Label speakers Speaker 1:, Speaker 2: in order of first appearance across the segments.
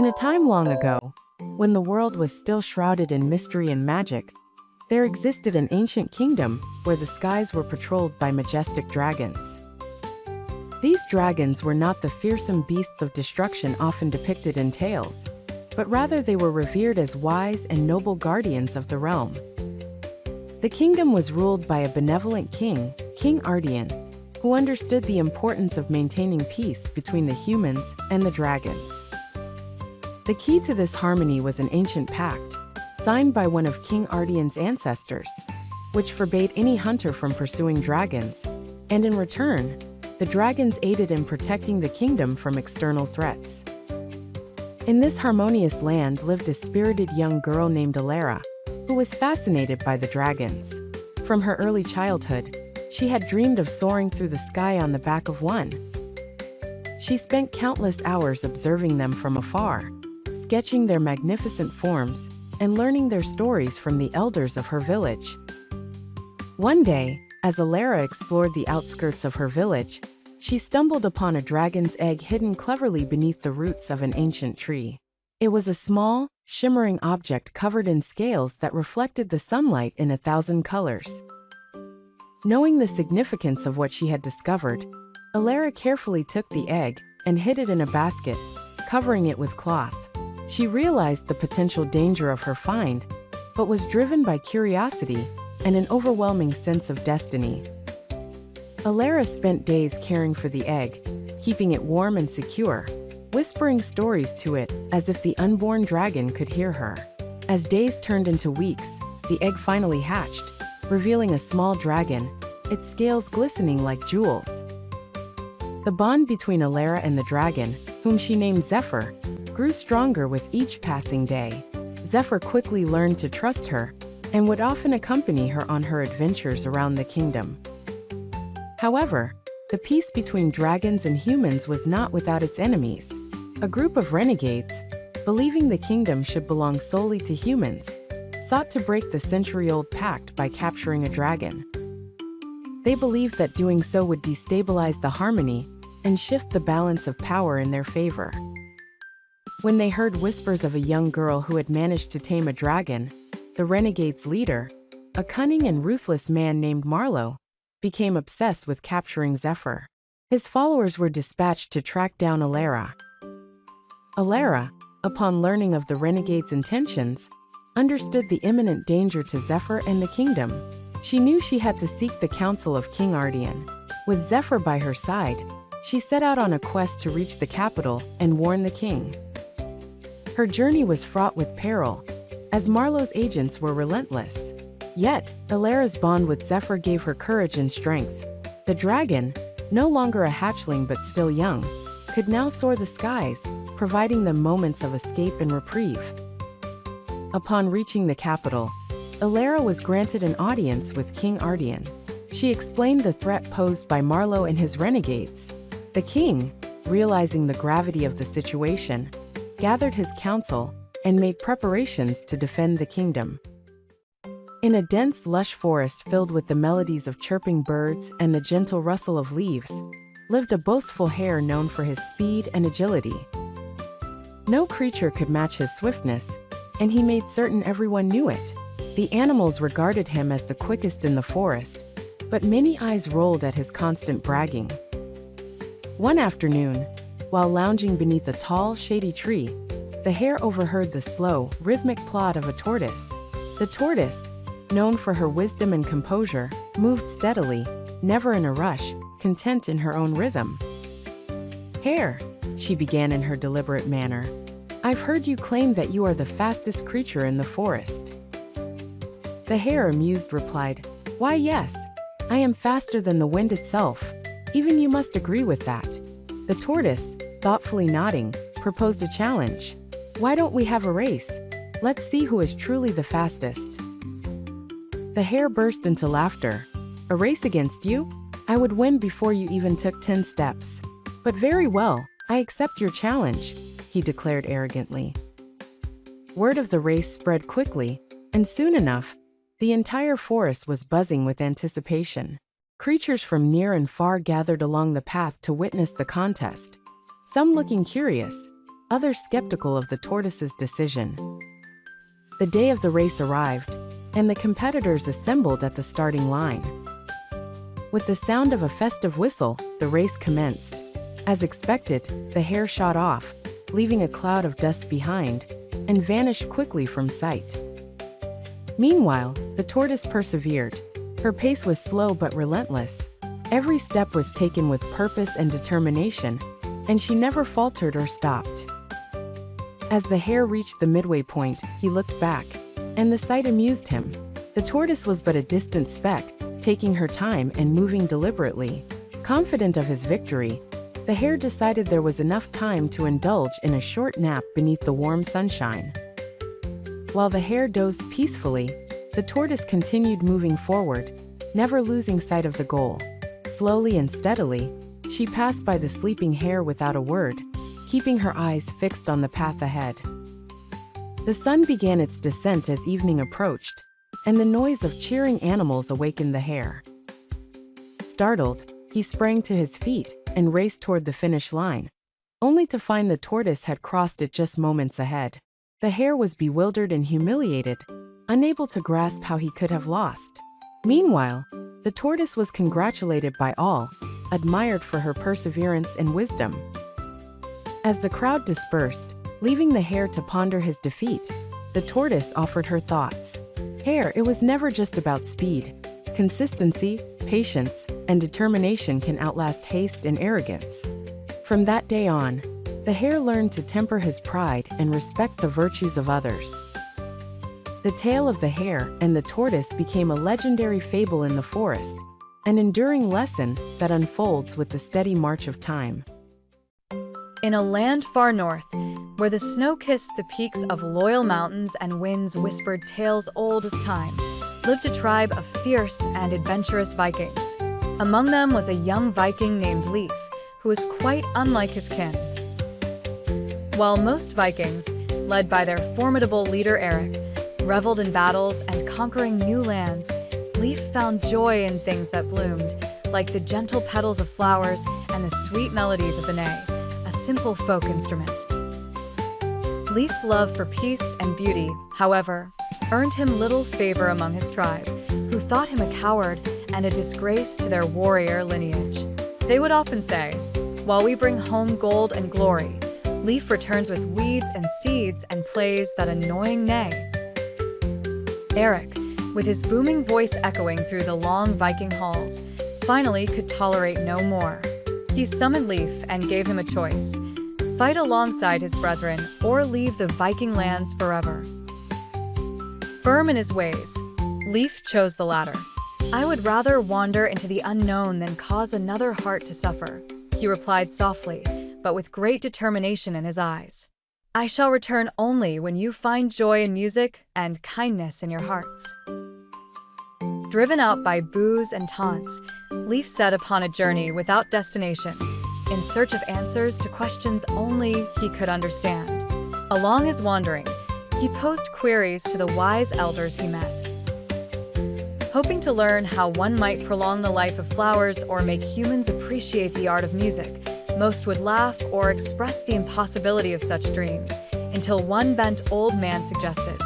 Speaker 1: In a time long ago, when the world was still shrouded in mystery and magic, there existed an ancient kingdom where the skies were patrolled by majestic dragons. These dragons were not the fearsome beasts of destruction often depicted in tales, but rather they were revered as wise and noble guardians of the realm. The kingdom was ruled by a benevolent king, King Ardian, who understood the importance of maintaining peace between the humans and the dragons. The key to this harmony was an ancient pact, signed by one of King Ardian's ancestors, which forbade any hunter from pursuing dragons, and in return, the dragons aided in protecting the kingdom from external threats. In this harmonious land lived a spirited young girl named Alara, who was fascinated by the dragons. From her early childhood, she had dreamed of soaring through the sky on the back of one. She spent countless hours observing them from afar, sketching their magnificent forms, and learning their stories from the elders of her village. One day, as Alara explored the outskirts of her village, she stumbled upon a dragon's egg hidden cleverly beneath the roots of an ancient tree. It was a small, shimmering object covered in scales that reflected the sunlight in 1,000 colors. Knowing the significance of what she had discovered, Alara carefully took the egg and hid it in a basket, covering it with cloth. She realized the potential danger of her find, but was driven by curiosity and an overwhelming sense of destiny. Alara spent days caring for the egg, keeping it warm and secure, whispering stories to it as if the unborn dragon could hear her. As days turned into weeks, the egg finally hatched, revealing a small dragon, its scales glistening like jewels. The bond between Alara and the dragon, whom she named Zephyr, grew stronger with each passing day. Zephyr quickly learned to trust her and would often accompany her on her adventures around the kingdom. However, the peace between dragons and humans was not without its enemies. A group of renegades, believing the kingdom should belong solely to humans, sought to break the century-old pact by capturing a dragon. They believed that doing so would destabilize the harmony and shift the balance of power in their favor. When they heard whispers of a young girl who had managed to tame a dragon, the renegades' leader, a cunning and ruthless man named Marlowe, became obsessed with capturing Zephyr. His followers were dispatched to track down Alara. Alara, upon learning of the renegade's intentions, understood the imminent danger to Zephyr and the kingdom. She knew she had to seek the counsel of King Ardian. With Zephyr by her side, she set out on a quest to reach the capital and warn the king. Her journey was fraught with peril, as Marlowe's agents were relentless. Yet, Alara's bond with Zephyr gave her courage and strength. The dragon, no longer a hatchling but still young, could now soar the skies, providing them moments of escape and reprieve. Upon reaching the capital, Alara was granted an audience with King Ardian. She explained the threat posed by Marlowe and his renegades. The king, realizing the gravity of the situation, gathered his council and made preparations to defend the kingdom. In a dense, lush forest filled with the melodies of chirping birds and the gentle rustle of leaves, lived a boastful hare known for his speed and agility. No creature could match his swiftness, and he made certain everyone knew it. The animals regarded him as the quickest in the forest, but many eyes rolled at his constant bragging. One afternoon, while lounging beneath a tall, shady tree, the hare overheard the slow, rhythmic plod of a tortoise. The tortoise, known for her wisdom and composure, moved steadily, never in a rush, content in her own rhythm. "Hare," she began in her deliberate manner, "I've heard you claim that you are the fastest creature in the forest." The hare, amused, replied, "Why, yes, I am faster than the wind itself. Even you must agree with that." The tortoise, thoughtfully nodding, proposed a challenge. "Why don't we have a race? Let's see who is truly the fastest." The hare burst into laughter. "A race against you? I would win before you even took 10 steps. But very well, I accept your challenge," he declared arrogantly. Word of the race spread quickly, and soon enough, the entire forest was buzzing with anticipation. Creatures from near and far gathered along the path to witness the contest, some looking curious, others skeptical of the tortoise's decision. The day of the race arrived, and the competitors assembled at the starting line. With the sound of a festive whistle, the race commenced. As expected, the hare shot off, leaving a cloud of dust behind, and vanished quickly from sight. Meanwhile, the tortoise persevered. Her pace was slow but relentless. Every step was taken with purpose and determination, and she never faltered or stopped. As the hare reached the midway point, he looked back, and the sight amused him. The tortoise was but a distant speck, taking her time and moving deliberately. Confident of his victory, the hare decided there was enough time to indulge in a short nap beneath the warm sunshine. While the hare dozed peacefully, the tortoise continued moving forward, never losing sight of the goal. Slowly and steadily, she passed by the sleeping hare without a word, keeping her eyes fixed on the path ahead. The sun began its descent as evening approached, and the noise of cheering animals awakened the hare. Startled, he sprang to his feet and raced toward the finish line, only to find the tortoise had crossed it just moments ahead. The hare was bewildered and humiliated, unable to grasp how he could have lost. Meanwhile, the tortoise was congratulated by all, admired for her perseverance and wisdom. As the crowd dispersed, leaving the hare to ponder his defeat, the tortoise offered her thoughts. "Hare, it was never just about speed. Consistency, patience, and determination can outlast haste and arrogance." From that day on, the hare learned to temper his pride and respect the virtues of others. The tale of the hare and the tortoise became a legendary fable in the forest, an enduring lesson that unfolds with the steady march of time.
Speaker 2: In a land far north, where the snow kissed the peaks of loyal mountains and winds whispered tales old as time, lived a tribe of fierce and adventurous Vikings. Among them was a young Viking named Leif, who was quite unlike his kin. While most Vikings, led by their formidable leader Eric, reveled in battles and conquering new lands, Leif found joy in things that bloomed, like the gentle petals of flowers and the sweet melodies of the ney, a simple folk instrument. Leif's love for peace and beauty, however, earned him little favor among his tribe, who thought him a coward and a disgrace to their warrior lineage. They would often say, "While we bring home gold and glory, Leif returns with weeds and seeds and plays that annoying ney." Eric, with his booming voice echoing through the long Viking halls, finally could tolerate no more. He summoned Leif and gave him a choice: fight alongside his brethren or leave the Viking lands forever. Firm in his ways, Leif chose the latter. "I would rather wander into the unknown than cause another heart to suffer," he replied softly, but with great determination in his eyes. "I shall return only when you find joy in music and kindness in your hearts." Driven out by boos and taunts, Leif set upon a journey without destination, in search of answers to questions only he could understand. Along his wandering, he posed queries to the wise elders he met. Hoping to learn how one might prolong the life of flowers or make humans appreciate the art of music, most would laugh or express the impossibility of such dreams, until one bent old man suggested,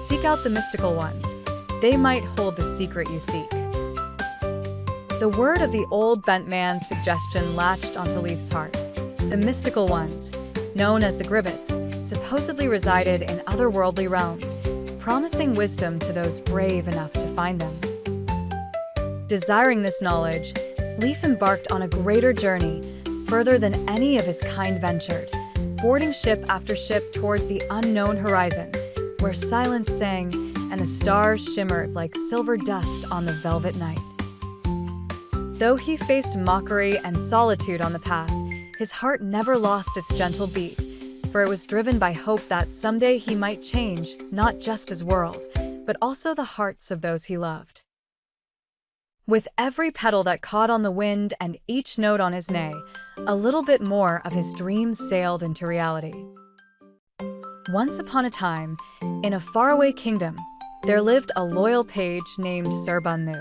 Speaker 2: "Seek out the mystical ones. They might hold the secret you seek." The word of the old bent man's suggestion latched onto Leif's heart. The mystical ones, known as the Gribbets, supposedly resided in otherworldly realms, promising wisdom to those brave enough to find them. Desiring this knowledge, Leif embarked on a greater journey, further than any of his kind ventured, boarding ship after ship towards the unknown horizon, where silence sang and the stars shimmered like silver dust on the velvet night. Though he faced mockery and solitude on the path, his heart never lost its gentle beat, for it was driven by hope that someday he might change not just his world, but also the hearts of those he loved. With every petal that caught on the wind and each note on his ney, a little bit more of his dreams sailed into reality. Once upon a time, in a faraway kingdom, there lived a loyal page named Sir Bunnu.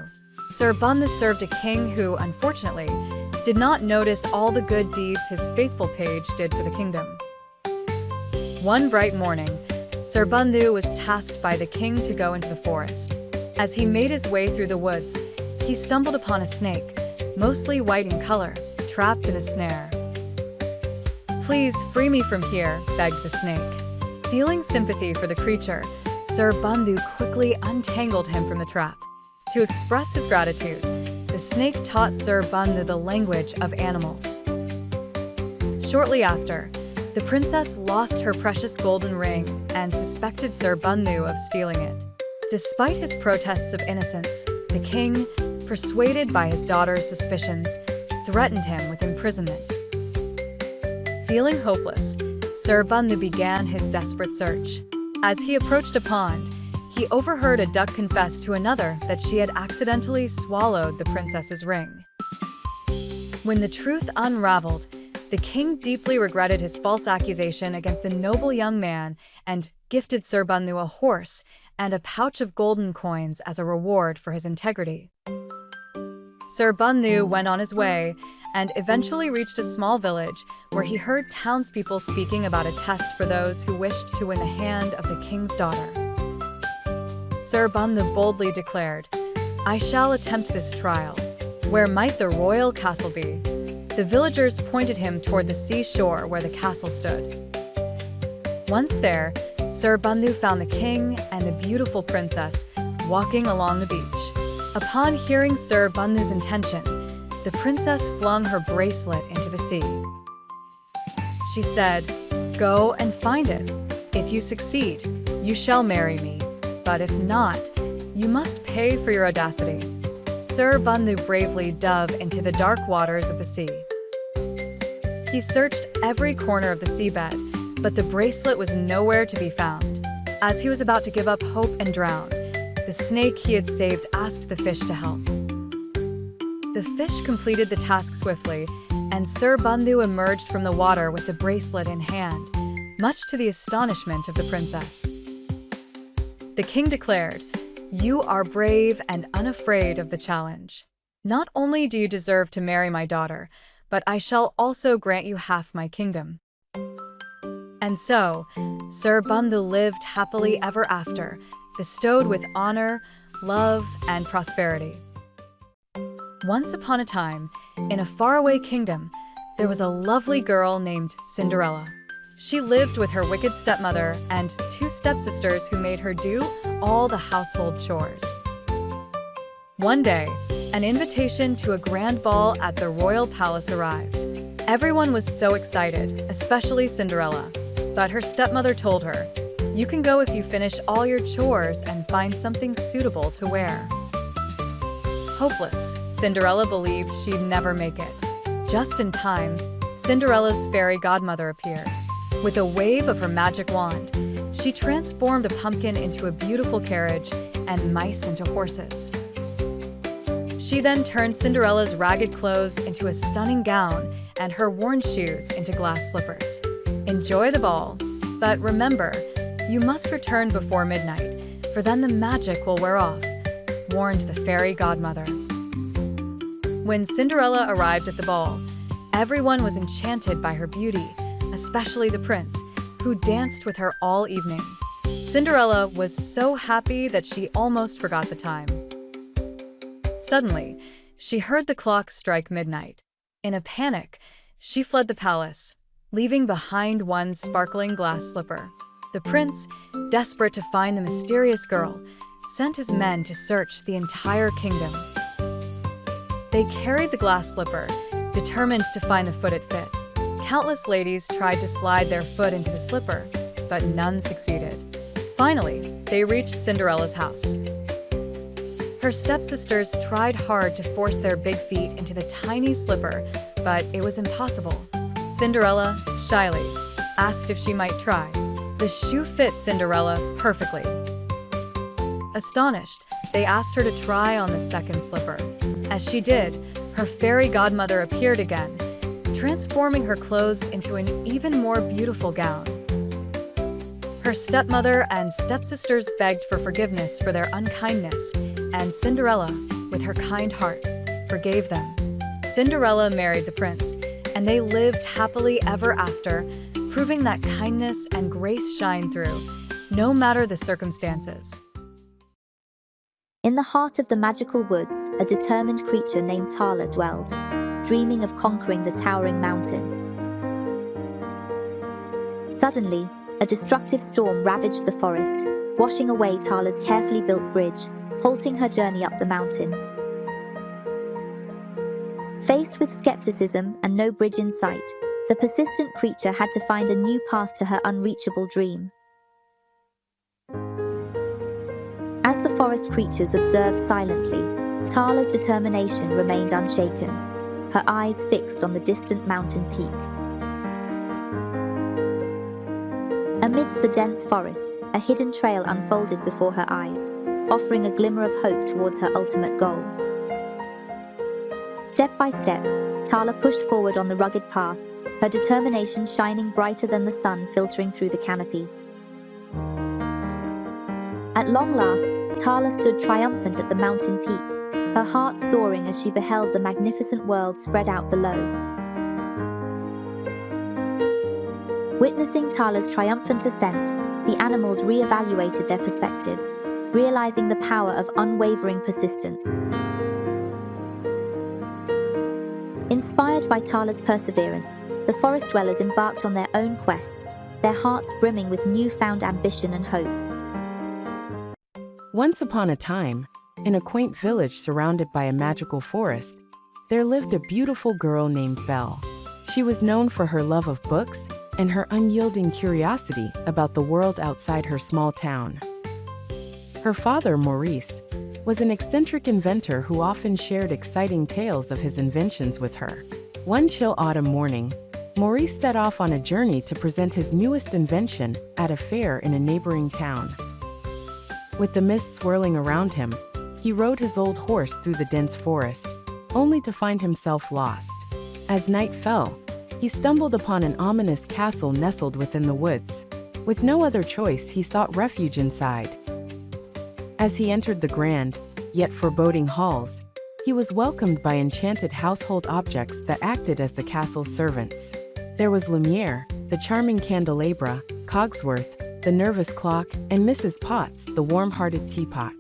Speaker 2: Sir Bunnu served a king who, unfortunately, did not notice all the good deeds his faithful page did for the kingdom. One bright morning, Sir Bandhu was tasked by the king to go into the forest. As he made his way through the woods, he stumbled upon a snake, mostly white in color, trapped in a snare. "Please free me from here," begged the snake. Feeling sympathy for the creature, Sir Bandhu quickly untangled him from the trap. To express his gratitude, the snake taught Sir Bandhu the language of animals. Shortly after, the princess lost her precious golden ring and suspected Sir Bandhu of stealing it. Despite his protests of innocence, the king, persuaded by his daughter's suspicions, threatened him with imprisonment. Feeling hopeless, Sir Bandhu began his desperate search. As he approached a pond, he overheard a duck confess to another that she had accidentally swallowed the princess's ring. When the truth unraveled, the king deeply regretted his false accusation against the noble young man and gifted Sir Bandhu a horse and a pouch of golden coins as a reward for his integrity. Sir Bandhu went on his way and eventually reached a small village where he heard townspeople speaking about a test for those who wished to win the hand of the king's daughter. Sir Bandhu boldly declared, "I shall attempt this trial. Where might the royal castle be?" The villagers pointed him toward the seashore where the castle stood. Once there, Sir Bandhu found the king and the beautiful princess walking along the beach. Upon hearing Sir Bandhu's intention, the princess flung her bracelet into the sea. She said, "Go and find it. If you succeed, you shall marry me. But if not, you must pay for your audacity." Sir Bandhu bravely dove into the dark waters of the sea. He searched every corner of the seabed, but the bracelet was nowhere to be found. As he was about to give up hope and drown, the snake he had saved asked the fish to help. The fish completed the task swiftly, and Sir Bandhu emerged from the water with the bracelet in hand, much to the astonishment of the princess. The king declared, "You are brave and unafraid of the challenge. Not only do you deserve to marry my daughter, but I shall also grant you half my kingdom." And so, Sir Bandhu lived happily ever after, bestowed with honor, love, and prosperity. Once upon a time, in a faraway kingdom, there was a lovely girl named Cinderella. She lived with her wicked stepmother and 2 stepsisters who made her do all the household chores. One day, an invitation to a grand ball at the royal palace arrived. Everyone was so excited, especially Cinderella, but her stepmother told her, "You can go if you finish all your chores and find something suitable to wear." Hopeless, Cinderella believed she'd never make it. Just in time, Cinderella's fairy godmother appeared. With a wave of her magic wand, she transformed a pumpkin into a beautiful carriage and mice into horses. She then turned Cinderella's ragged clothes into a stunning gown and her worn shoes into glass slippers. Enjoy the ball, but remember, you must return before midnight, for then the magic will wear off, warned the fairy godmother. When Cinderella arrived at the ball, everyone was enchanted by her beauty, especially the prince, who danced with her all evening. Cinderella was so happy that she almost forgot the time. Suddenly, she heard the clock strike midnight. In a panic, she fled the palace, leaving behind one sparkling glass slipper. The prince, desperate to find the mysterious girl, sent his men to search the entire kingdom. They carried the glass slipper, determined to find the foot it fit. Countless ladies tried to slide their foot into the slipper, but none succeeded. Finally, they reached Cinderella's house. Her stepsisters tried hard to force their big feet into the tiny slipper, but it was impossible. Cinderella, shyly, asked if she might try. The shoe fit Cinderella perfectly. Astonished, they asked her to try on the second slipper. As she did, her fairy godmother appeared again, transforming her clothes into an even more beautiful gown. Her stepmother and stepsisters begged for forgiveness for their unkindness, and Cinderella, with her kind heart, forgave them. Cinderella married the prince, and they lived happily ever after, proving that kindness and grace shine through, no matter the circumstances.
Speaker 3: In the heart of the magical woods, a determined creature named Tala dwelled, dreaming of conquering the towering mountain. Suddenly, a destructive storm ravaged the forest, washing away Tala's carefully built bridge, halting her journey up the mountain. Faced with skepticism and no bridge in sight, the persistent creature had to find a new path to her unreachable dream. As the forest creatures observed silently, Tala's determination remained unshaken, her eyes fixed on the distant mountain peak. Amidst the dense forest, a hidden trail unfolded before her eyes, offering a glimmer of hope towards her ultimate goal. Step by step, Tala pushed forward on the rugged path, her determination shining brighter than the sun filtering through the canopy. At long last, Tala stood triumphant at the mountain peak, her heart soaring as she beheld the magnificent world spread out below. Witnessing Tala's triumphant ascent, the animals re-evaluated their perspectives, realizing the power of unwavering persistence. Inspired by Tala's perseverance, the forest dwellers embarked on their own quests, their hearts brimming with newfound ambition and hope.
Speaker 1: Once upon a time, in a quaint village surrounded by a magical forest, there lived a beautiful girl named Belle. She was known for her love of books and her unyielding curiosity about the world outside her small town. Her father, Maurice, was an eccentric inventor who often shared exciting tales of his inventions with her. One chill autumn morning, Maurice set off on a journey to present his newest invention at a fair in a neighboring town. With the mist swirling around him, he rode his old horse through the dense forest, only to find himself lost. As night fell, he stumbled upon an ominous castle nestled within the woods. With no other choice, he sought refuge inside. As he entered the grand, yet foreboding halls, he was welcomed by enchanted household objects that acted as the castle's servants. There was Lumiere, the charming candelabra, Cogsworth, the nervous clock, and Mrs. Potts, the warm-hearted teapot.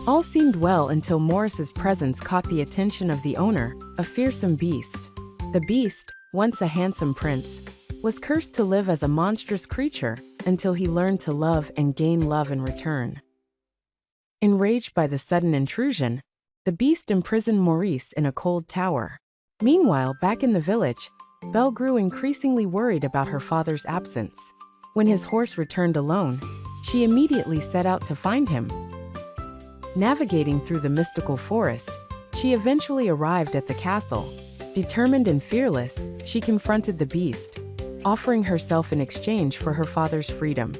Speaker 1: All seemed well until Maurice's presence caught the attention of the owner, a fearsome beast. The beast, once a handsome prince, was cursed to live as a monstrous creature until he learned to love and gain love in return. Enraged by the sudden intrusion, the beast imprisoned Maurice in a cold tower. Meanwhile, back in the village, Belle grew increasingly worried about her father's absence. When his horse returned alone, she immediately set out to find him. Navigating through the mystical forest, she eventually arrived at the castle. Determined and fearless, she confronted the beast, offering herself in exchange for her father's freedom.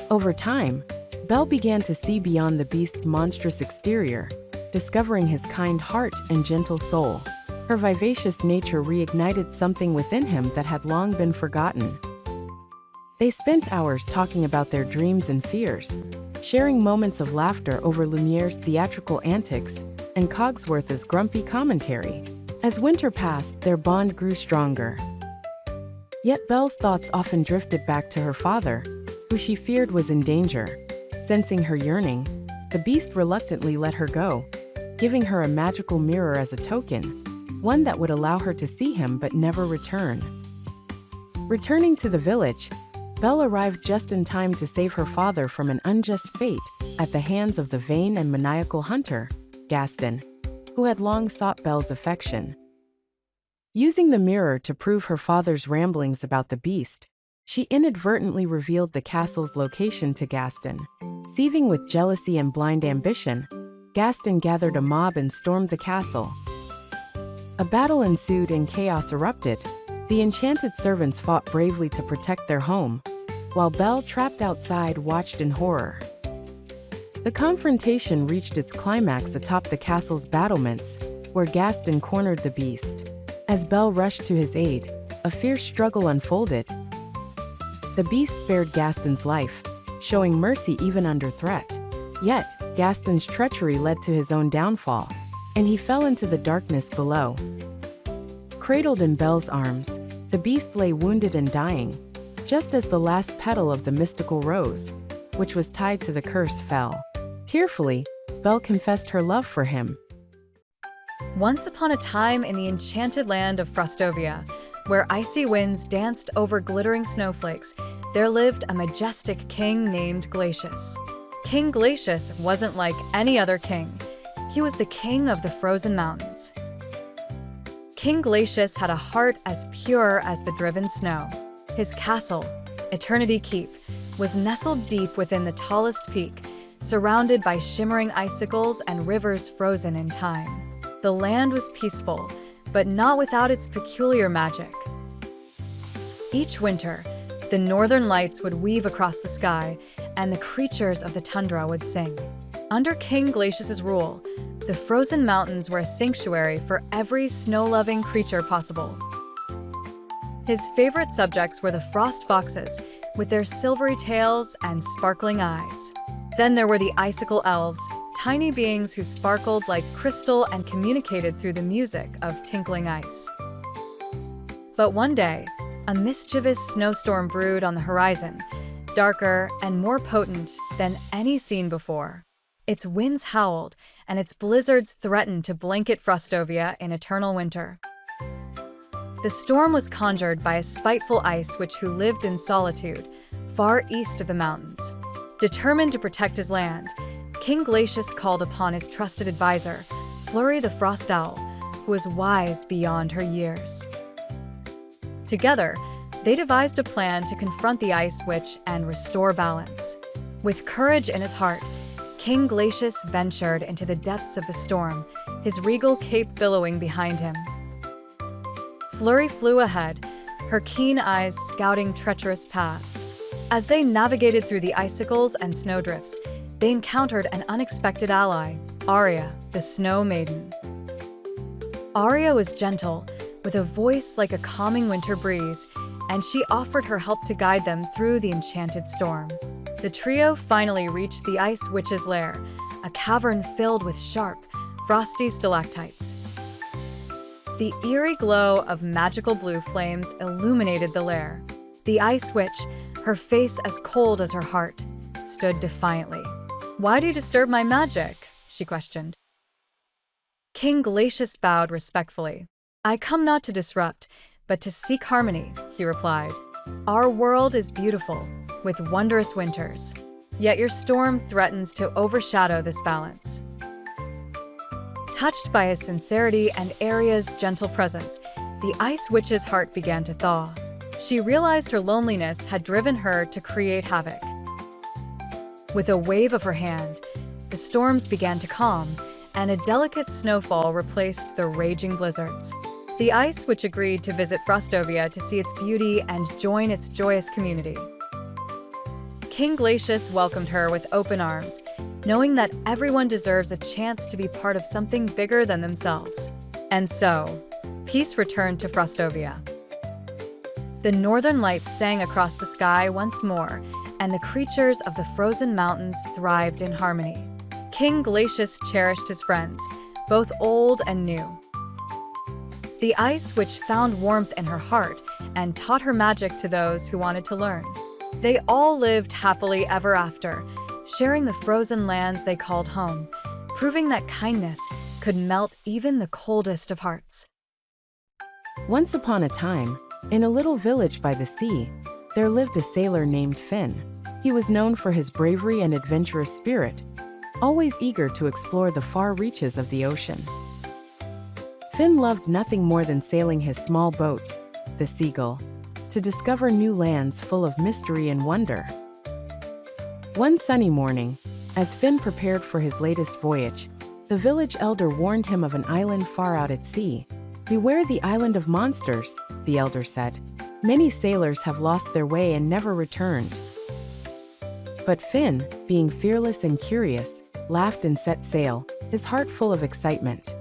Speaker 1: Over time, Belle began to see beyond the beast's monstrous exterior, discovering his kind heart and gentle soul. Her vivacious nature reignited something within him that had long been forgotten. They spent hours talking about their dreams and fears, sharing moments of laughter over Lumiere's theatrical antics and Cogsworth's grumpy commentary. As winter passed, their bond grew stronger. Yet Belle's thoughts often drifted back to her father, who she feared was in danger. Sensing her yearning, the beast reluctantly let her go, giving her a magical mirror as a token, one that would allow her to see him but never return. Returning to the village, Belle arrived just in time to save her father from an unjust fate at the hands of the vain and maniacal hunter, Gaston, who had long sought Belle's affection. Using the mirror to prove her father's ramblings about the beast, she inadvertently revealed the castle's location to Gaston. Seething with jealousy and blind ambition, Gaston gathered a mob and stormed the castle. A battle ensued and chaos erupted. The enchanted servants fought bravely to protect their home, while Belle, trapped outside, watched in horror. The confrontation reached its climax atop the castle's battlements, where Gaston cornered the beast. As Belle rushed to his aid, a fierce struggle unfolded. The beast spared Gaston's life, showing mercy even under threat. Yet, Gaston's treachery led to his own downfall, and he fell into the darkness below. Cradled in Belle's arms, The beast lay wounded and dying, just as the last petal of the mystical rose, which was tied to the curse, fell. Tearfully, Belle confessed her love for him.
Speaker 2: Once upon a time in the enchanted land of Frostovia, where icy winds danced over glittering snowflakes, there lived a majestic king named Glacius. King Glacius wasn't like any other king. He was the king of the frozen mountains. King Glacius had a heart as pure as the driven snow. His castle, Eternity Keep, was nestled deep within the tallest peak, surrounded by shimmering icicles and rivers frozen in time. The land was peaceful, but not without its peculiar magic. Each winter, the northern lights would weave across the sky, and the creatures of the tundra would sing. Under King Glacius's rule, the frozen mountains were a sanctuary for every snow-loving creature possible. His favorite subjects were the frost foxes, with their silvery tails and sparkling eyes. Then there were the icicle elves, tiny beings who sparkled like crystal and communicated through the music of tinkling ice. But one day, a mischievous snowstorm brewed on the horizon, darker and more potent than any seen before. Its winds howled, and its blizzards threatened to blanket Frostovia in eternal winter. The storm was conjured by a spiteful ice witch who lived in solitude, far east of the mountains. Determined to protect his land, King Glacius called upon his trusted advisor, Flurry the Frost Owl, who was wise beyond her years. Together, they devised a plan to confront the ice witch and restore balance. With courage in his heart, King Glacius ventured into the depths of the storm, his regal cape billowing behind him. Flurry flew ahead, her keen eyes scouting treacherous paths. As they navigated through the icicles and snowdrifts, they encountered an unexpected ally, Aria, the Snow Maiden. Aria was gentle, with a voice like a calming winter breeze, and she offered her help to guide them through the enchanted storm. The trio finally reached the Ice Witch's lair, a cavern filled with sharp, frosty stalactites. The eerie glow of magical blue flames illuminated the lair. The Ice Witch, her face as cold as her heart, stood defiantly. "Why do you disturb my magic?" she questioned. King Glacius bowed respectfully. "I come not to disrupt, but to seek harmony," he replied. "Our world is beautiful, with wondrous winters, yet your storm threatens to overshadow this balance." Touched by his sincerity and Aria's gentle presence, the Ice Witch's heart began to thaw. She realized her loneliness had driven her to create havoc. With a wave of her hand, the storms began to calm, and a delicate snowfall replaced the raging blizzards. The Ice Witch agreed to visit Frostovia to see its beauty and join its joyous community. King Glacius welcomed her with open arms, knowing that everyone deserves a chance to be part of something bigger than themselves. And so, peace returned to Frostovia. The northern lights sang across the sky once more, and the creatures of the frozen mountains thrived in harmony. King Glacius cherished his friends, both old and new. The Ice Witch found warmth in her heart and taught her magic to those who wanted to learn. They all lived happily ever after, sharing the frozen lands they called home, proving that kindness could melt even the coldest of hearts.
Speaker 1: Once upon a time, in a little village by the sea, there lived a sailor named Finn. He was known for his bravery and adventurous spirit, always eager to explore the far reaches of the ocean. Finn loved nothing more than sailing his small boat, the Seagull, to discover new lands full of mystery and wonder. One sunny morning, as Finn prepared for his latest voyage, the village elder warned him of an island far out at sea. "Beware the island of monsters," the elder said. "Many sailors have lost their way and never returned." But Finn, being fearless and curious, laughed and set sail, his heart full of excitement.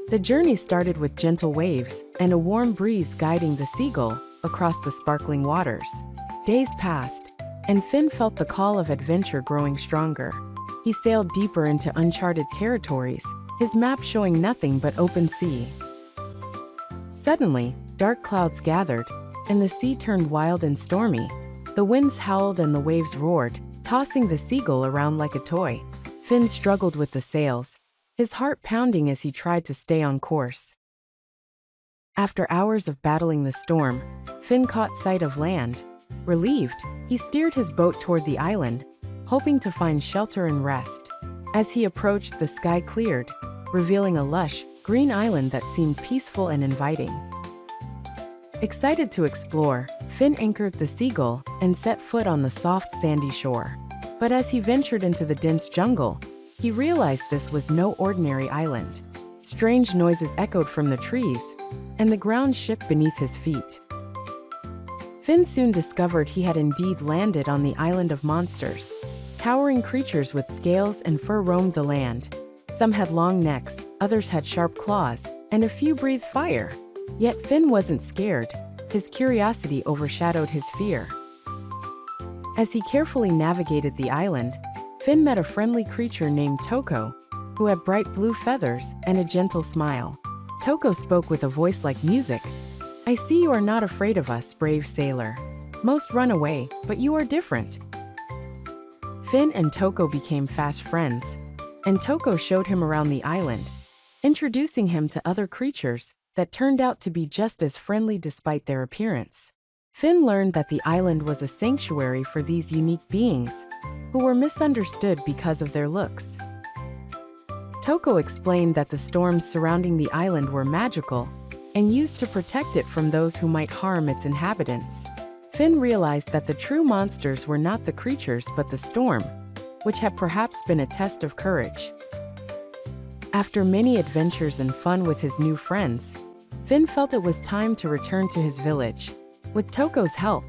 Speaker 1: The journey started with gentle waves and a warm breeze guiding the Seagull across the sparkling waters. Days passed, and Finn felt the call of adventure growing stronger. He sailed deeper into uncharted territories, his map showing nothing but open sea. Suddenly, Dark clouds gathered, and the sea turned wild and stormy. The winds howled and the waves roared, tossing the seagull around like a toy. Finn struggled with the sails, his heart pounding as he tried to stay on course. After hours of battling the storm, Finn caught sight of land. Relieved, he steered his boat toward the island, hoping to find shelter and rest. As he approached, the sky cleared, revealing a lush, green island that seemed peaceful and inviting. Excited to explore, Finn anchored the seagull and set foot on the soft sandy shore. But as he ventured into the dense jungle, he realized this was no ordinary island. Strange noises echoed from the trees, and the ground shook beneath his feet. Finn soon discovered he had indeed landed on the island of monsters. Towering creatures with scales and fur roamed the land. Some had long necks, others had sharp claws, and a few breathed fire. Yet Finn wasn't scared. His curiosity overshadowed his fear. As he carefully navigated the island, Finn met a friendly creature named Toko, who had bright blue feathers and a gentle smile. Toko spoke with a voice like music. "I see you are not afraid of us, brave sailor. Most run away, but you are different." Finn and Toko became fast friends, and Toko showed him around the island, introducing him to other creatures that turned out to be just as friendly despite their appearance. Finn learned that the island was a sanctuary for these unique beings, who were misunderstood because of their looks. Toko explained that the storms surrounding the island were magical and used to protect it from those who might harm its inhabitants. Finn realized that the true monsters were not the creatures but the storm, which had perhaps been a test of courage. After many adventures and fun with his new friends, Finn felt it was time to return to his village. With Toko's help,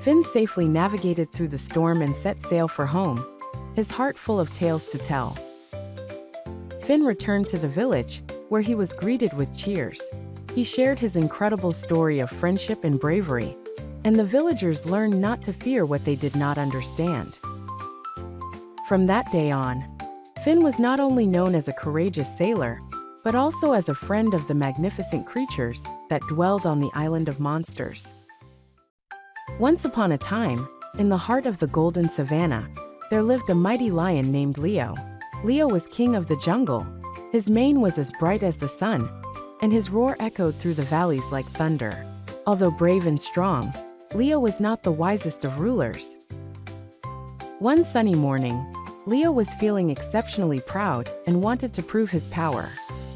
Speaker 1: Finn safely navigated through the storm and set sail for home, his heart full of tales to tell. Finn returned to the village, where he was greeted with cheers. He shared his incredible story of friendship and bravery, and the villagers learned not to fear what they did not understand. From that day on, Finn was not only known as a courageous sailor, but also as a friend of the magnificent creatures that dwelled on the island of monsters. Once upon a time, in the heart of the golden savanna, there lived a mighty lion named Leo. Leo was king of the jungle. His mane was as bright as the sun, and his roar echoed through the valleys like thunder. Although brave and strong, Leo was not the wisest of rulers. One sunny morning, Leo was feeling exceptionally proud and wanted to prove his power.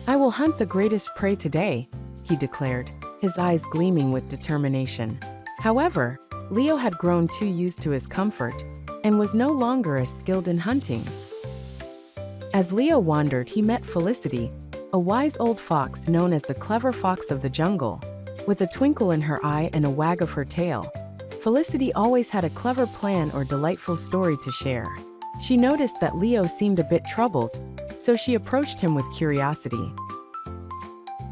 Speaker 1: "I will hunt the greatest prey today," he declared, his eyes gleaming with determination. However, Leo had grown too used to his comfort and was no longer as skilled in hunting. As Leo wandered, he met Felicity, a wise old fox known as the clever fox of the jungle. With a twinkle in her eye and a wag of her tail, Felicity always had a clever plan or delightful story to share. She noticed that Leo seemed a bit troubled, so she approached him with curiosity.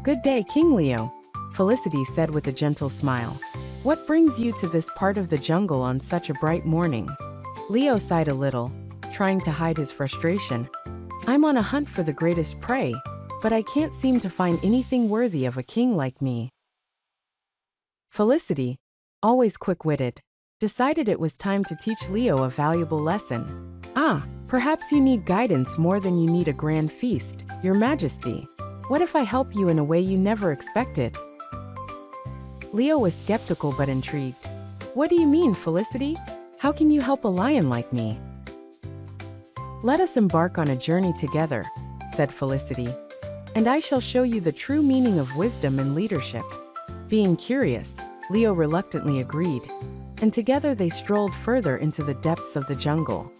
Speaker 1: "Good day, King Leo," Felicity said with a gentle smile. "What brings you to this part of the jungle on such a bright morning?" Leo sighed a little, trying to hide his frustration. "I'm on a hunt for the greatest prey, but I can't seem to find anything worthy of a king like me." Felicity, always quick-witted, decided it was time to teach Leo a valuable lesson. Perhaps you need guidance more than you need a grand feast, Your Majesty. What if I help you in a way you never expected? Leo was skeptical but intrigued. "What do you mean, Felicity? How can you help a lion like me?" "Let us embark on a journey together," said Felicity, "and I shall show you the true meaning of wisdom and leadership." Being curious, Leo reluctantly agreed, and together they strolled further into the depths of the jungle.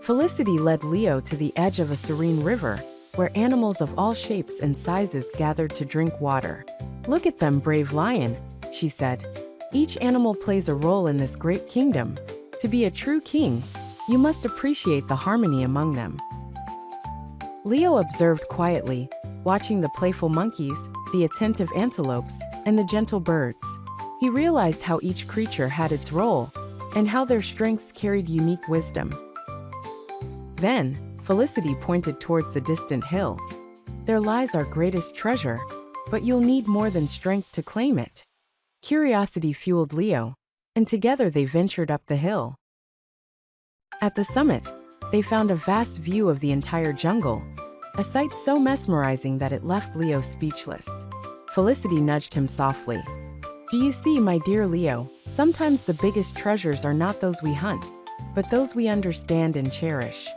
Speaker 1: Felicity led Leo to the edge of a serene river, where animals of all shapes and sizes gathered to drink water. "Look at them, brave lion," she said. "Each animal plays a role in this great kingdom. To be a true king, you must appreciate the harmony among them." Leo observed quietly, watching the playful monkeys, the attentive antelopes, and the gentle birds. He realized how each creature had its role, and how their strengths carried unique wisdom. Then, Felicity pointed towards the distant hill. "There lies our greatest treasure, but you'll need more than strength to claim it. Curiosity fueled Leo, and together they ventured up the hill. At the summit, they found a vast view of the entire jungle, a sight so mesmerizing that it left Leo speechless. Felicity nudged him softly. "Do you see, my dear Leo, sometimes the biggest treasures are not those we hunt, but those we understand and cherish."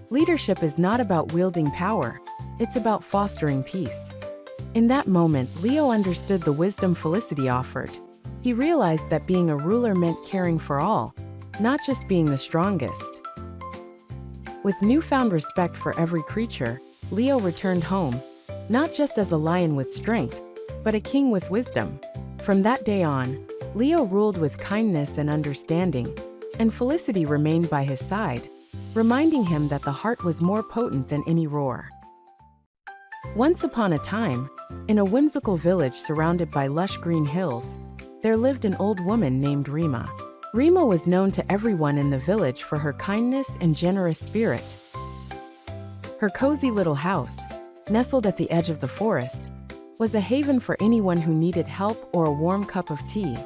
Speaker 1: Leadership is not about wielding power, it's about fostering peace. In that moment, Leo understood the wisdom Felicity offered. He realized that being a ruler meant caring for all, not just being the strongest. With newfound respect for every creature, Leo returned home, not just as a lion with strength, but a king with wisdom. From that day on, Leo ruled with kindness and understanding, and Felicity remained by his side, reminding him that the heart was more potent than any roar. Once upon a time, in a whimsical village surrounded by lush green hills, there lived an old woman named Rima. Rima was known to everyone in the village for her kindness and generous spirit. Her cozy little house, nestled at the edge of the forest, was a haven for anyone who needed help or a warm cup of tea.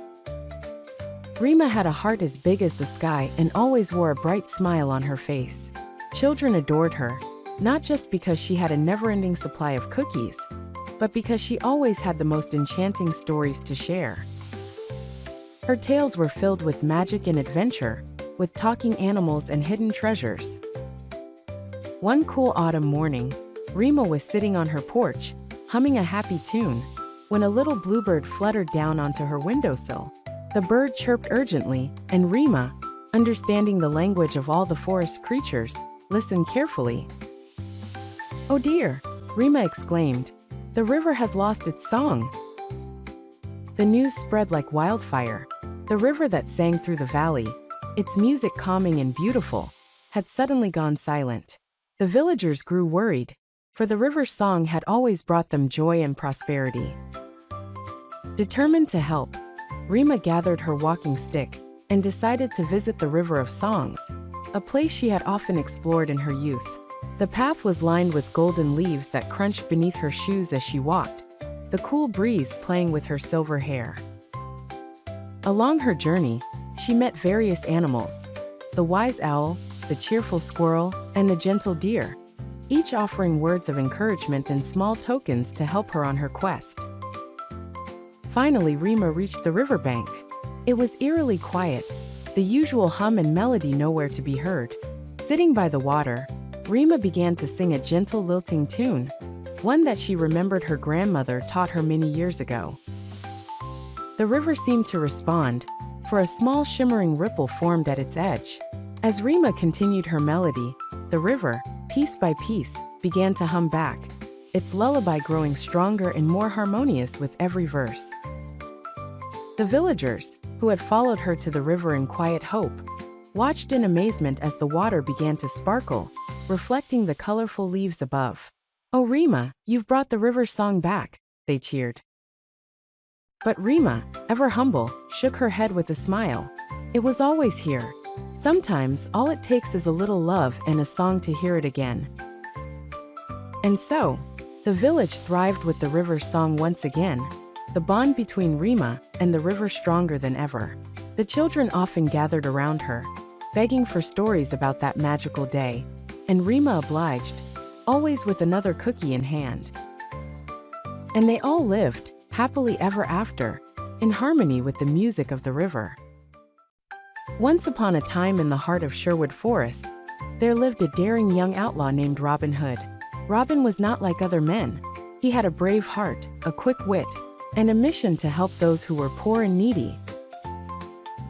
Speaker 1: Rima had a heart as big as the sky and always wore a bright smile on her face. Children adored her, not just because she had a never-ending supply of cookies, but because she always had the most enchanting stories to share. Her tales were filled with magic and adventure, with talking animals and hidden treasures. One cool autumn morning, Rima was sitting on her porch, humming a happy tune, when a little bluebird fluttered down onto her windowsill. The bird chirped urgently, and Rima, understanding the language of all the forest creatures, listened carefully. "Oh dear," Rima exclaimed, "the river has lost its song." The news spread like wildfire. The river that sang through the valley, its music calming and beautiful, had suddenly gone silent. The villagers grew worried, for the river's song had always brought them joy and prosperity. Determined to help, Rima gathered her walking stick and decided to visit the River of Songs, a place she had often explored in her youth. The path was lined with golden leaves that crunched beneath her shoes as she walked, the cool breeze playing with her silver hair. Along her journey, she met various animals, the wise owl, the cheerful squirrel, and the gentle deer, each offering words of encouragement and small tokens to help her on her quest. Finally, Rima reached the riverbank. It was eerily quiet, the usual hum and melody nowhere to be heard. Sitting by the water, Rima began to sing a gentle lilting tune, one that she remembered her grandmother taught her many years ago. The river seemed to respond, for a small shimmering ripple formed at its edge. As Rima continued her melody, the river, piece by piece, began to hum back, its lullaby growing stronger and more harmonious with every verse. The villagers, who had followed her to the river in quiet hope, watched in amazement as the water began to sparkle, reflecting the colorful leaves above. "Oh Rima, you've brought the river song back," they cheered. But Rima, ever humble, shook her head with a smile. "It was always here. Sometimes all it takes is a little love and a song to hear it again." And so, the village thrived with the river's song once again, the bond between Rima and the river stronger than ever. The children often gathered around her, begging for stories about that magical day, and Rima obliged, always with another cookie in hand. And they all lived, happily ever after, in harmony with the music of the river. Once upon a time in the heart of Sherwood Forest, there lived a daring young outlaw named Robin Hood. Robin was not like other men. He had a brave heart, a quick wit, and a mission to help those who were poor and needy.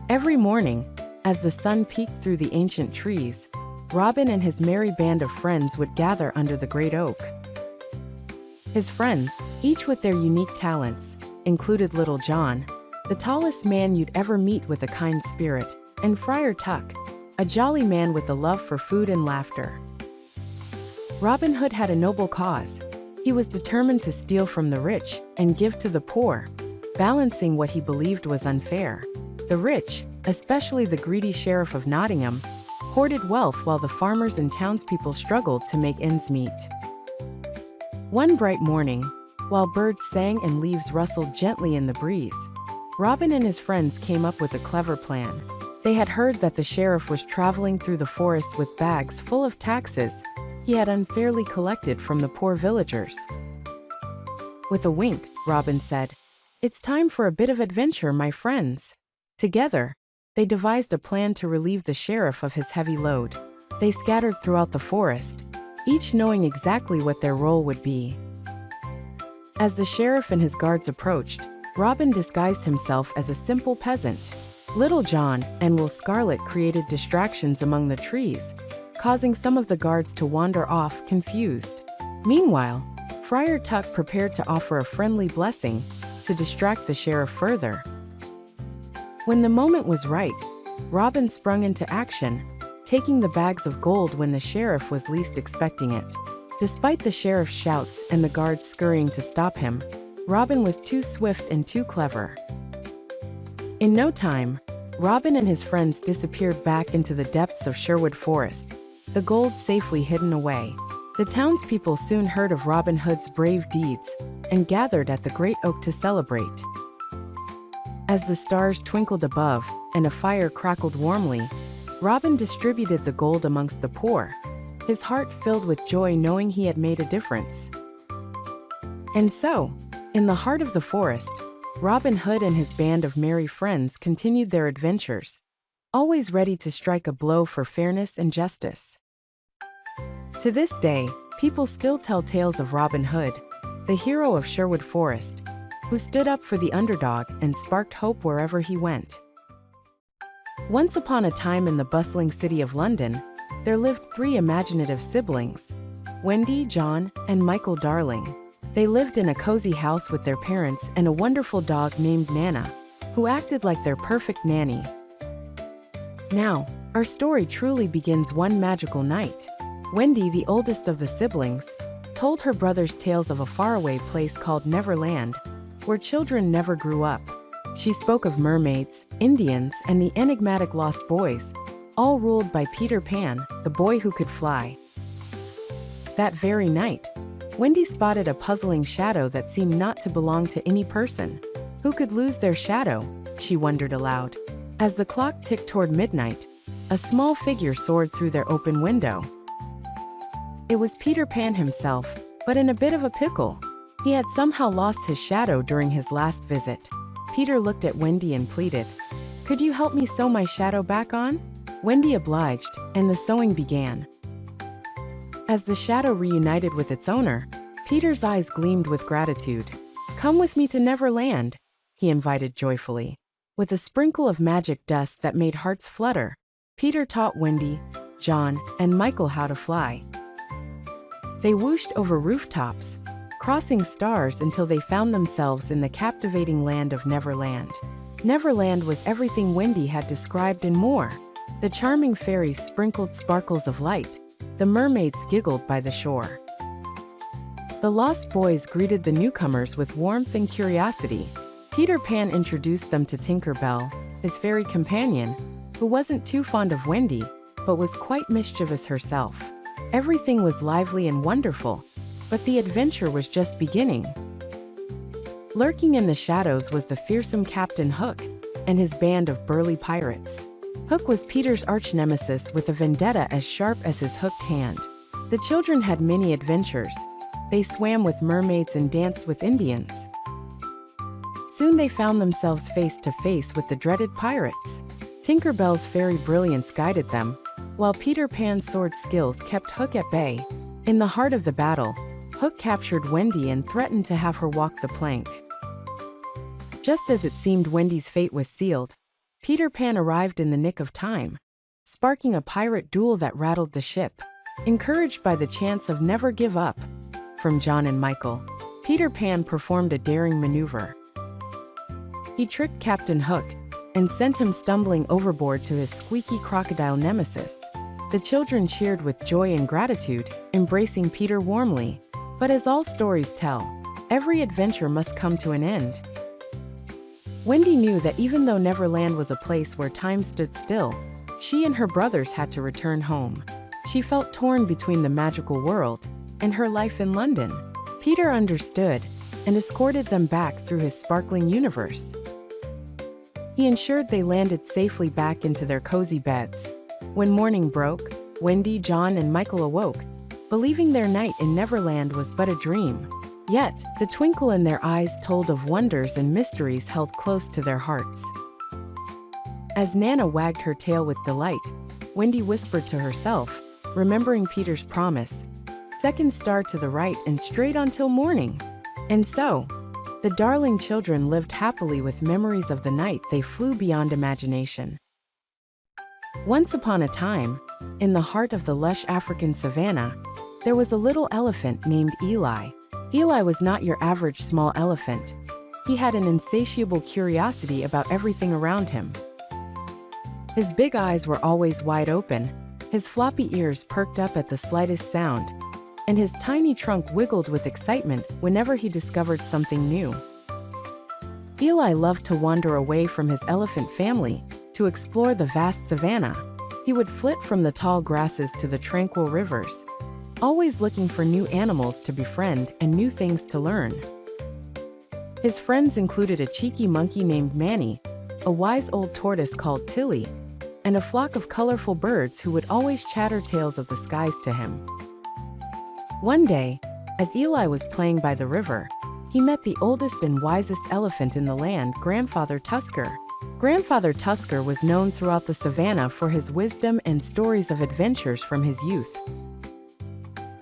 Speaker 1: Every morning, as the sun peeked through the ancient trees, Robin and his merry band of friends would gather under the great oak. His friends, each with their unique talents, included Little John, the tallest man you'd ever meet with a kind spirit, and Friar Tuck, a jolly man with a love for food and laughter. Robin Hood had a noble cause. He was determined to steal from the rich and give to the poor, balancing what he believed was unfair. The rich, especially the greedy Sheriff of Nottingham, hoarded wealth while the farmers and townspeople struggled to make ends meet. One bright morning, while birds sang and leaves rustled gently in the breeze. Robin and his friends came up with a clever plan. They had heard that the sheriff was traveling through the forest with bags full of taxes he had unfairly collected from the poor villagers. With a wink, Robin said, "It's time for a bit of adventure, my friends." Together, they devised a plan to relieve the sheriff of his heavy load. They scattered throughout the forest, each knowing exactly what their role would be. As the sheriff and his guards approached, Robin disguised himself as a simple peasant. Little John and Will Scarlet created distractions among the trees, causing some of the guards to wander off confused. Meanwhile, Friar Tuck prepared to offer a friendly blessing to distract the sheriff further. When the moment was right, Robin sprung into action, taking the bags of gold when the sheriff was least expecting it. Despite the sheriff's shouts and the guards scurrying to stop him, Robin was too swift and too clever. In no time, Robin and his friends disappeared back into the depths of Sherwood Forest, the gold safely hidden away. The townspeople soon heard of Robin Hood's brave deeds and gathered at the great oak to celebrate. As the stars twinkled above and a fire crackled warmly, Robin distributed the gold amongst the poor, his heart filled with joy knowing he had made a difference. And so, in the heart of the forest, Robin Hood and his band of merry friends continued their adventures, always ready to strike a blow for fairness and justice. To this day, people still tell tales of Robin Hood, the hero of Sherwood Forest, who stood up for the underdog and sparked hope wherever he went. Once upon a time in the bustling city of London, there lived 3 imaginative siblings, Wendy, John, and Michael Darling. They lived in a cozy house with their parents and a wonderful dog named Nana, who acted like their perfect nanny. Now, our story truly begins one magical night. Wendy, the oldest of the siblings, told her brothers tales of a faraway place called Neverland, where children never grew up. She spoke of mermaids, Indians, and the enigmatic lost boys, all ruled by Peter Pan, the boy who could fly. That very night, Wendy spotted a puzzling shadow that seemed not to belong to any person. Who could lose their shadow? She wondered aloud. As the clock ticked toward midnight, a small figure soared through their open window. It was Peter Pan himself, but in a bit of a pickle. He had somehow lost his shadow during his last visit. Peter looked at Wendy and pleaded, "Could you help me sew my shadow back on?" Wendy obliged, and the sewing began. As the shadow reunited with its owner, Peter's eyes gleamed with gratitude. "Come with me to Neverland," he invited joyfully. With a sprinkle of magic dust that made hearts flutter, Peter taught Wendy, John, and Michael how to fly. They whooshed over rooftops, crossing stars until they found themselves in the captivating land of Neverland. Neverland was everything Wendy had described and more. The charming fairies sprinkled sparkles of light. The mermaids giggled by the shore. The lost boys greeted the newcomers with warmth and curiosity. Peter Pan introduced them to Tinker Bell, his fairy companion, who wasn't too fond of Wendy, but was quite mischievous herself. Everything was lively and wonderful, but the adventure was just beginning. Lurking in the shadows was the fearsome Captain Hook and his band of burly pirates. Hook was Peter's arch-nemesis with a vendetta as sharp as his hooked hand. The children had many adventures. They swam with mermaids and danced with Indians. Soon they found themselves face to face with the dreaded pirates. Tinker Bell's fairy brilliance guided them, while Peter Pan's sword skills kept Hook at bay. In the heart of the battle, Hook captured Wendy and threatened to have her walk the plank. Just as it seemed Wendy's fate was sealed, Peter Pan arrived in the nick of time, sparking a pirate duel that rattled the ship. Encouraged by the chants of "Never give up" from John and Michael, Peter Pan performed a daring maneuver. He tricked Captain Hook and sent him stumbling overboard to his squeaky crocodile nemesis. The children cheered with joy and gratitude, embracing Peter warmly. But as all stories tell, every adventure must come to an end. Wendy knew that even though Neverland was a place where time stood still, she and her brothers had to return home. She felt torn between the magical world and her life in London. Peter understood. and escorted them back through his sparkling universe. He ensured they landed safely back into their cozy beds. When morning broke, Wendy, John, and Michael awoke, believing their night in Neverland was but a dream. Yet, the twinkle in their eyes told of wonders and mysteries held close to their hearts. As Nana wagged her tail with delight, Wendy whispered to herself, remembering Peter's promise, "Second star to the right and straight on till morning." And so, the darling children lived happily with memories of the night they flew beyond imagination. Once upon a time, in the heart of the lush African savanna, there was a little elephant named Eli. Eli was not your average small elephant. He had an insatiable curiosity about everything around him. His big eyes were always wide open, his floppy ears perked up at the slightest sound, and his tiny trunk wiggled with excitement whenever he discovered something new. Eli loved to wander away from his elephant family, to explore the vast savanna. He would flit from the tall grasses to the tranquil rivers, always looking for new animals to befriend and new things to learn. His friends included a cheeky monkey named Manny, a wise old tortoise called Tilly, and a flock of colorful birds who would always chatter tales of the skies to him. One day, as Eli was playing by the river, he met the oldest and wisest elephant in the land, Grandfather Tusker. Grandfather Tusker was known throughout the savanna for his wisdom and stories of adventures from his youth.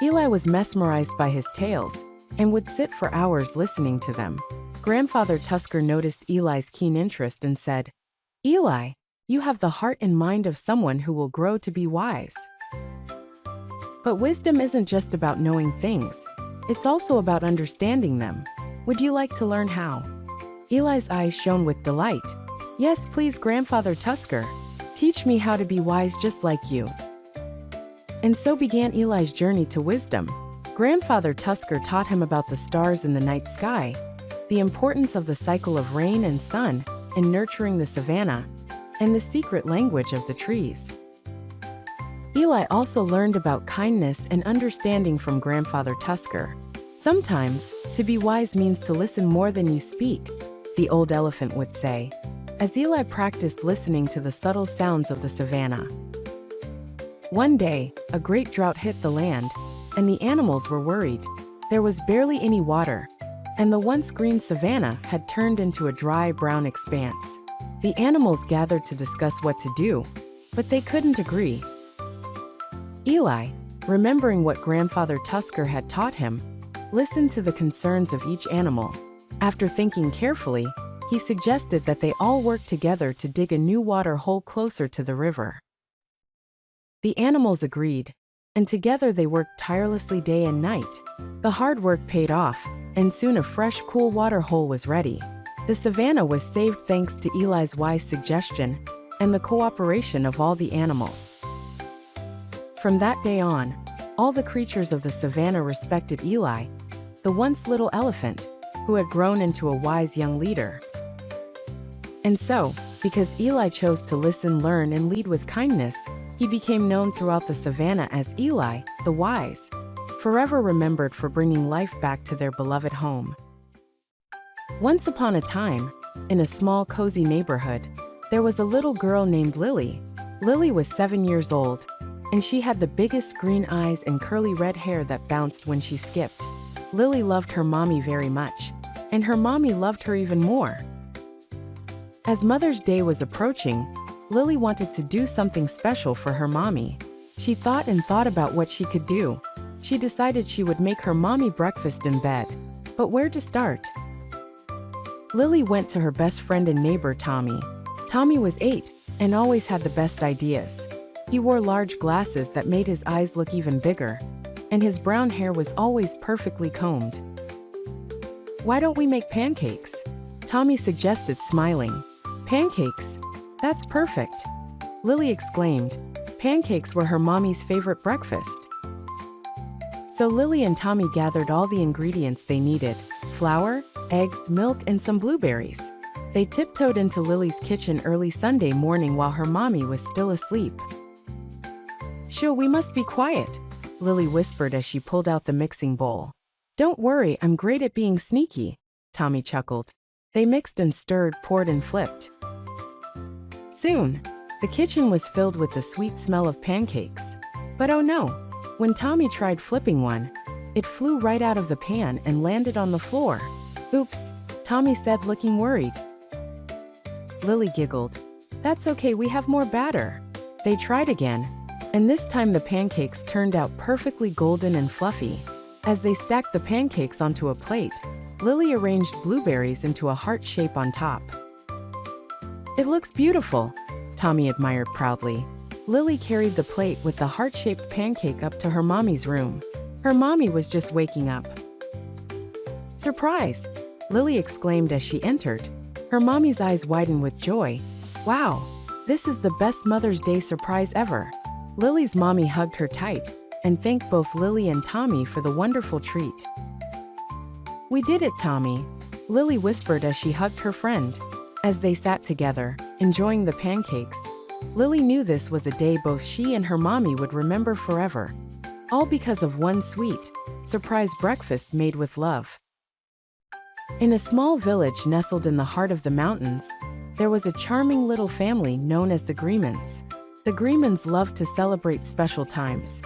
Speaker 1: Eli was mesmerized by his tales, and would sit for hours listening to them. Grandfather Tusker noticed Eli's keen interest and said, "Eli, you have the heart and mind of someone who will grow to be wise." But wisdom isn't just about knowing things, it's also about understanding them. Would you like to learn how? Eli's eyes shone with delight. "Yes, please, Grandfather Tusker. Teach me how to be wise just like you." And so began Eli's journey to wisdom. Grandfather Tusker taught him about the stars in the night sky, the importance of the cycle of rain and sun, in nurturing the savanna, and the secret language of the trees. Eli also learned about kindness and understanding from Grandfather Tusker. "Sometimes, to be wise means to listen more than you speak," the old elephant would say, as Eli practiced listening to the subtle sounds of the savanna. One day, a great drought hit the land, and the animals were worried. There was barely any water, and the once green savanna had turned into a dry brown expanse. The animals gathered to discuss what to do, but they couldn't agree. Eli, remembering what Grandfather Tusker had taught him, listened to the concerns of each animal. After thinking carefully, he suggested that they all work together to dig a new water hole closer to the river. The animals agreed, and together they worked tirelessly day and night. The hard work paid off, and soon a fresh, cool water hole was ready. The savanna was saved thanks to Eli's wise suggestion and the cooperation of all the animals. From that day on, all the creatures of the savanna respected Eli, the once little elephant, who had grown into a wise young leader. And so, because Eli chose to listen, learn, and lead with kindness, he became known throughout the savanna as Eli, the Wise, forever remembered for bringing life back to their beloved home. Once upon a time, in a small cozy neighborhood, there was a little girl named Lily. Lily was 7 years old, and she had the biggest green eyes and curly red hair that bounced when she skipped. Lily loved her mommy very much, and her mommy loved her even more. As Mother's Day was approaching, Lily wanted to do something special for her mommy. She thought and thought about what she could do. She decided she would make her mommy breakfast in bed. But where to start? Lily went to her best friend and neighbor, Tommy. Tommy was 8, and always had the best ideas. He wore large glasses that made his eyes look even bigger, and his brown hair was always perfectly combed. "Why don't we make pancakes?" Tommy suggested, smiling. "Pancakes? That's perfect!" Lily exclaimed. Pancakes were her mommy's favorite breakfast. So Lily and Tommy gathered all the ingredients they needed: flour, eggs, milk, and some blueberries. They tiptoed into Lily's kitchen early Sunday morning while her mommy was still asleep. "Sure, we must be quiet," Lily whispered as she pulled out the mixing bowl. Don't worry, I'm great at being sneaky, Tommy chuckled. They mixed and stirred, poured and flipped. Soon, the kitchen was filled with the sweet smell of pancakes. But oh no, when Tommy tried flipping one, it flew right out of the pan and landed on the floor. Oops, Tommy said, looking worried. Lily giggled. That's okay, we have more batter. They tried again, and this time the pancakes turned out perfectly golden and fluffy. As they stacked the pancakes onto a plate, Lily arranged blueberries into a heart shape on top. It looks beautiful, Tommy admired proudly. Lily carried the plate with the heart-shaped pancake up to her mommy's room. Her mommy was just waking up. Surprise! Lily exclaimed as she entered. Her mommy's eyes widened with joy. Wow, this is the best Mother's Day surprise ever. Lily's mommy hugged her tight and thanked both Lily and Tommy for the wonderful treat. We did it, Tommy, Lily whispered as she hugged her friend. As they sat together, enjoying the pancakes, Lily knew this was a day both she and her mommy would remember forever. All because of one sweet, surprise breakfast made with love. In a small village nestled in the heart of the mountains, there was a charming little family known as the Greemans. The Greemans loved to celebrate special times,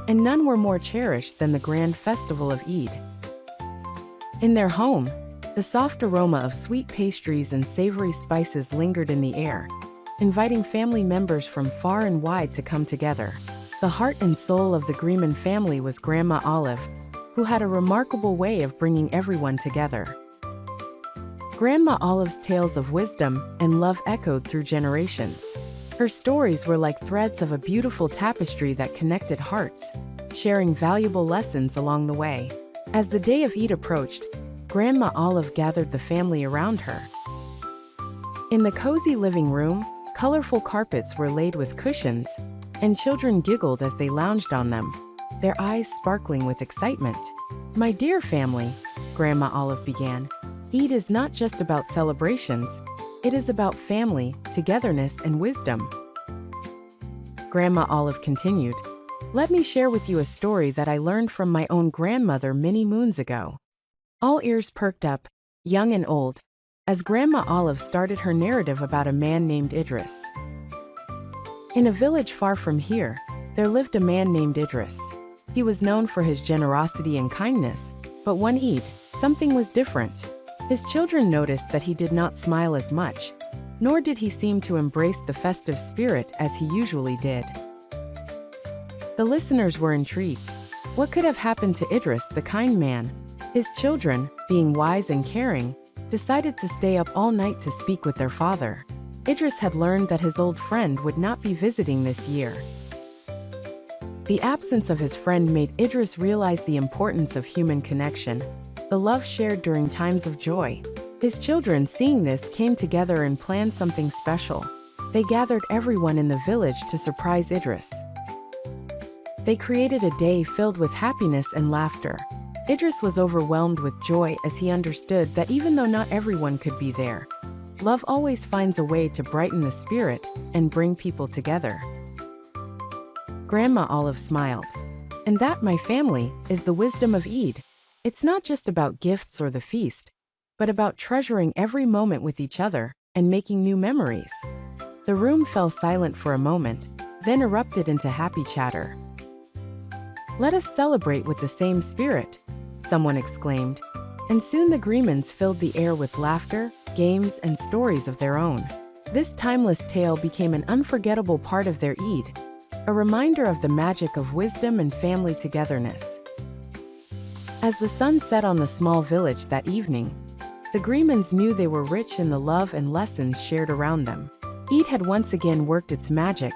Speaker 1: and none were more cherished than the grand festival of Eid. In their home, the soft aroma of sweet pastries and savory spices lingered in the air, inviting family members from far and wide to come together. The heart and soul of the Greeman family was Grandma Olive, who had a remarkable way of bringing everyone together. Grandma Olive's tales of wisdom and love echoed through generations. Her stories were like threads of a beautiful tapestry that connected hearts, sharing valuable lessons along the way. As the day of Eid approached, Grandma Olive gathered the family around her. In the cozy living room, colorful carpets were laid with cushions, and children giggled as they lounged on them, their eyes sparkling with excitement. My dear family, Grandma Olive began, Eid is not just about celebrations, it is about family, togetherness, and wisdom. Grandma Olive continued, let me share with you a story that I learned from my own grandmother many moons ago. All ears perked up, young and old, as Grandma Olive started her narrative about a man named Idris. In a village far from here, there lived a man named Idris. He was known for his generosity and kindness, but one Eid, something was different. His children noticed that he did not smile as much, nor did he seem to embrace the festive spirit as he usually did. The listeners were intrigued. What could have happened to Idris, the kind man? His children, being wise and caring, decided to stay up all night to speak with their father. Idris had learned that his old friend would not be visiting this year. The absence of his friend made Idris realize the importance of human connection, the love shared during times of joy. His children, seeing this, came together and planned something special. They gathered everyone in the village to surprise Idris. They created a day filled with happiness and laughter. Idris was overwhelmed with joy as he understood that even though not everyone could be there, love always finds a way to brighten the spirit and bring people together. Grandma Olive smiled. And that, my family, is the wisdom of Eid. It's not just about gifts or the feast, but about treasuring every moment with each other and making new memories. The room fell silent for a moment, then erupted into happy chatter. Let us celebrate with the same spirit, someone exclaimed, and soon the Greemans filled the air with laughter, games, and stories of their own. This timeless tale became an unforgettable part of their Eid, a reminder of the magic of wisdom and family togetherness. As the sun set on the small village that evening, the Greemans knew they were rich in the love and lessons shared around them. Eid had once again worked its magic,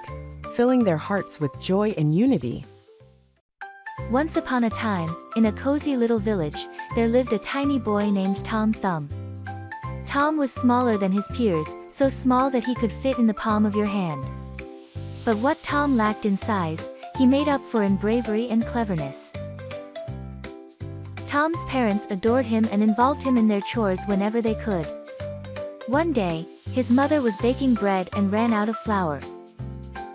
Speaker 1: filling their hearts with joy and unity.
Speaker 4: Once upon a time, in a cozy little village, there lived a tiny boy named Tom Thumb. Tom was smaller than his peers, so small that he could fit in the palm of your hand. But what Tom lacked in size, he made up for in bravery and cleverness. Tom's parents adored him and involved him in their chores whenever they could. One day, his mother was baking bread and ran out of flour.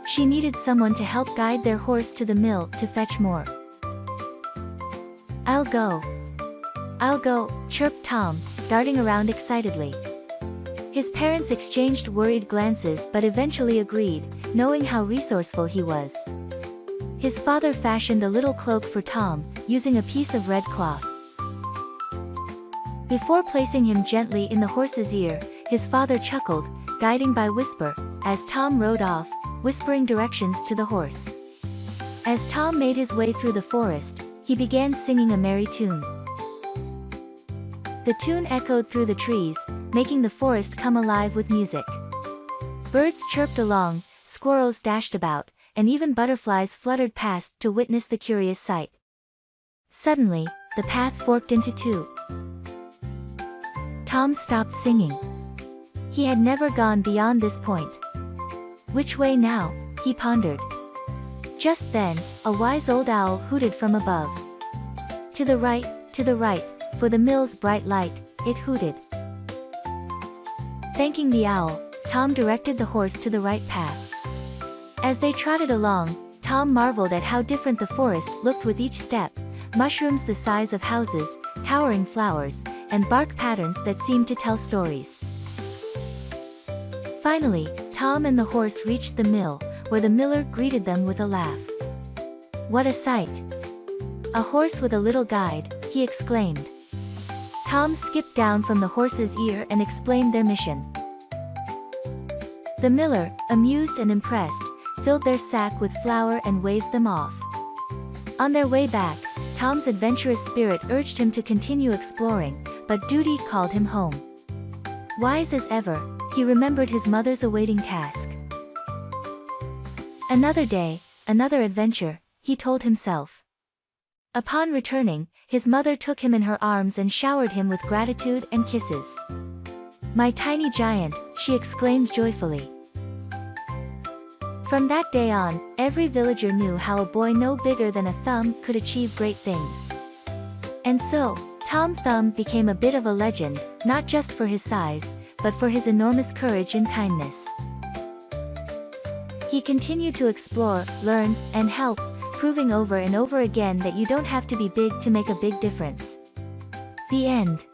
Speaker 4: She needed someone to help guide their horse to the mill to fetch more. I'll go, "I'll go," chirped Tom, darting around excitedly. His parents exchanged worried glances but eventually agreed, knowing how resourceful he was. His father fashioned a little cloak for Tom, using a piece of red cloth. Before placing him gently in the horse's ear, his father chuckled, guiding by whisper, as Tom rode off, whispering directions to the horse. As Tom made his way through the forest, he began singing a merry tune. The tune echoed through the trees, making the forest come alive with music. Birds chirped along, squirrels dashed about, and even butterflies fluttered past to witness the curious sight. Suddenly, the path forked into two. Tom stopped singing. He had never gone beyond this point. Which way now? He pondered. Just then, a wise old owl hooted from above. To the right, for the mill's bright light, it hooted. Thanking the owl, Tom directed the horse to the right path. As they trotted along, Tom marveled at how different the forest looked with each step, mushrooms the size of houses, towering flowers, and bark patterns that seemed to tell stories. Finally, Tom and the horse reached the mill, where the miller greeted them with a laugh. "What a sight! A horse with a little guide," he exclaimed. Tom skipped down from the horse's ear and explained their mission. The miller, amused and impressed, filled their sack with flour and waved them off. On their way back, Tom's adventurous spirit urged him to continue exploring, but duty called him home. Wise as ever, he remembered his mother's awaiting task. Another day, another adventure, he told himself. Upon returning, his mother took him in her arms and showered him with gratitude and kisses. "My tiny giant," she exclaimed joyfully. From that day on, every villager knew how a boy no bigger than a thumb could achieve great things. And so, Tom Thumb became a bit of a legend, not just for his size, but for his enormous courage and kindness. He continued to explore, learn, and help, proving over and over again that you don't have to be big to make a big difference. The end.